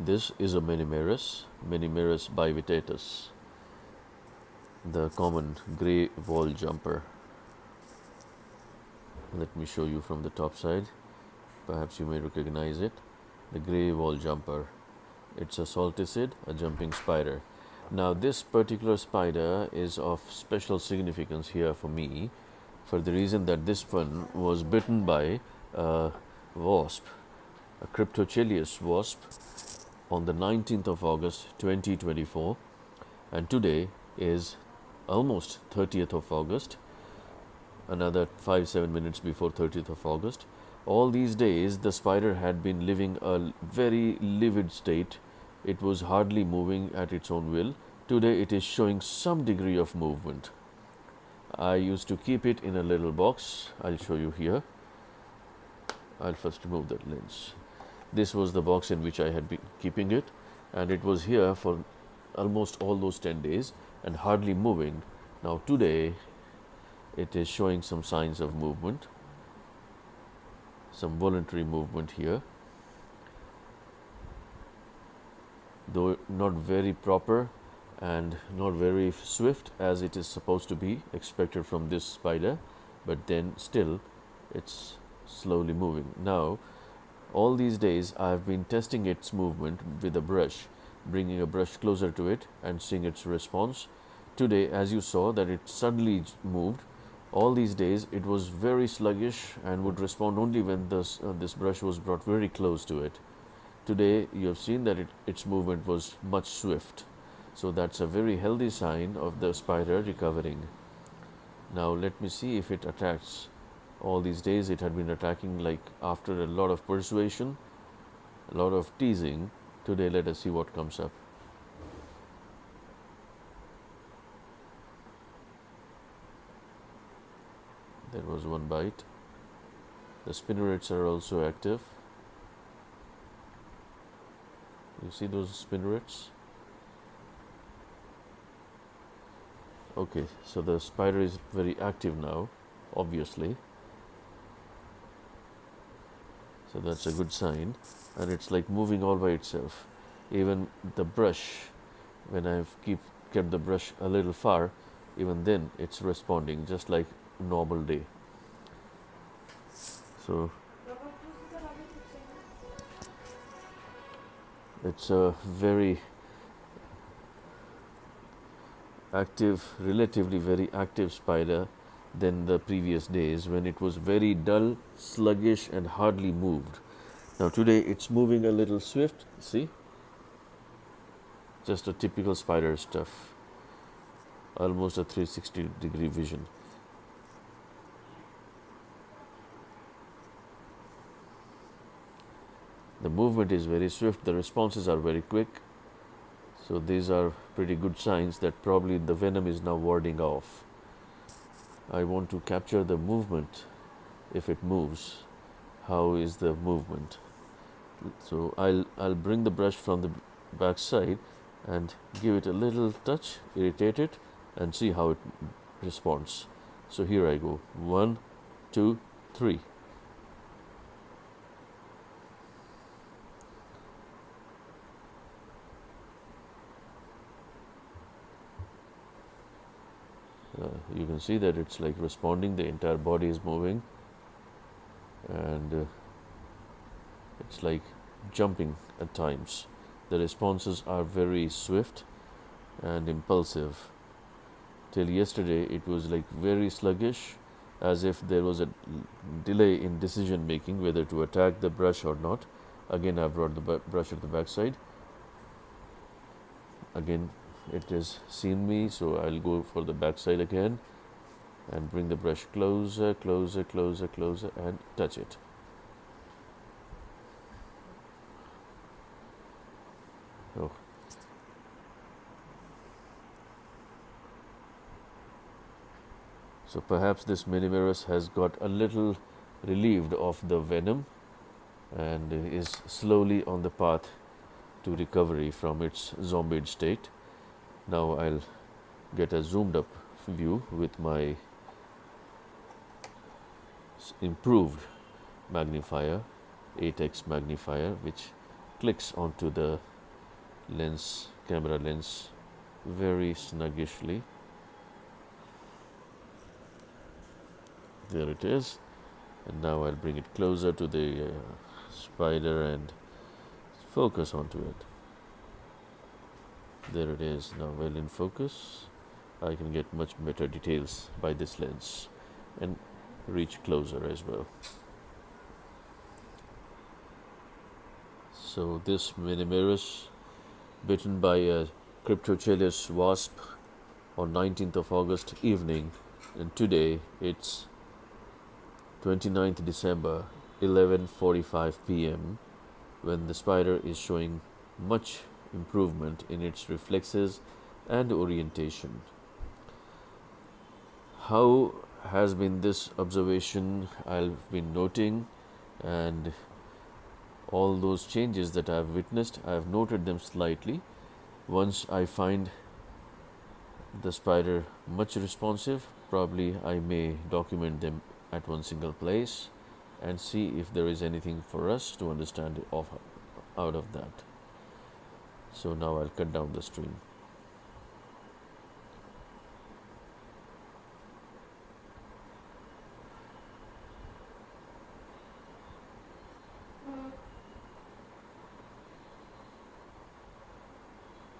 This is a Menemerus bivitatus, the common grey wall jumper. Let me show you from the top side. Perhaps you may recognize it. The grey wall jumper. It's a salticid, a jumping spider. Now, this particular spider is of special significance here for me, for the reason that this one was bitten by a wasp, a Cryptochelius wasp, on the 19th of August 2024, and today is almost 30th of August, another 5-7 minutes before 30th of August. All these days the spider had been living a very livid state. It was hardly moving at its own will. Today it is showing some degree of movement. I used to keep it in a little box. I'll show you here. I'll first remove that lens. This was the box in which I had been keeping it, and it was here for almost all those 10 days and hardly moving. Now today it is showing some signs of movement, some voluntary movement here, though not very proper and not very swift as it is supposed to be expected from this spider, but then still it's slowly moving. Now, all these days I have been testing its movement with a brush, bringing a brush closer to it and seeing its response. Today, as you saw, that it suddenly moved. All these days it was very sluggish and would respond only when this brush was brought very close to it. Today you have seen that its movement was much swift. So that's a very healthy sign of the spider recovering. Now let me see if it attacks. All these days it had been attacking like after a lot of persuasion, a lot of teasing. Today let us see what comes up. There was one bite. The spinnerets are also active. You see those spinnerets? Okay, so the spider is very active now, obviously. So that's a good sign, and it's like moving all by itself. Even the brush, when I've kept the brush a little far, even then it's responding just like normal day. So it's a very active, relatively very active spider than the previous days when it was very dull, sluggish and hardly moved. Now today it's moving a little swift, see? Just a typical spider stuff. Almost a 360-degree vision. The movement is very swift, the responses are very quick. So these are pretty good signs that probably the venom is now warding off. I want to capture the movement. If it moves, how is the movement? So I'll bring the brush from the back side and give it a little touch, irritate it, and see how it responds. So here I go. 1, 2, 3. You can see that it's like responding, the entire body is moving, and it's like jumping at times. The responses are very swift and impulsive. Till yesterday it was like very sluggish, as if there was a delay in decision making whether to attack the brush or not. Again I brought the brush at the back side. Again it has seen me, so I'll go for the back side again and bring the brush closer, closer, closer, closer and touch it. Oh. So perhaps this Menemerus has got a little relieved of the venom and is slowly on the path to recovery from its zombied state. Now I'll get a zoomed up view with my improved magnifier, 8x magnifier, which clicks onto the camera lens very snuggishly. There it is. And now I'll bring it closer to the spider and focus onto it. There it is, now well in focus. I can get much better details by this lens and reach closer as well. So this Menemerus, bitten by a Cryptochelius wasp on 19th of August evening, and today it's 29th December 11:45 p.m. when the spider is showing much improvement in its reflexes and orientation. How has been this observation I've been noting, and all those changes that I've witnessed, I've noted them slightly. Once I find the spider much responsive, probably I may document them at one single place and see if there is anything for us to understand out of that. So now I'll cut down the stream.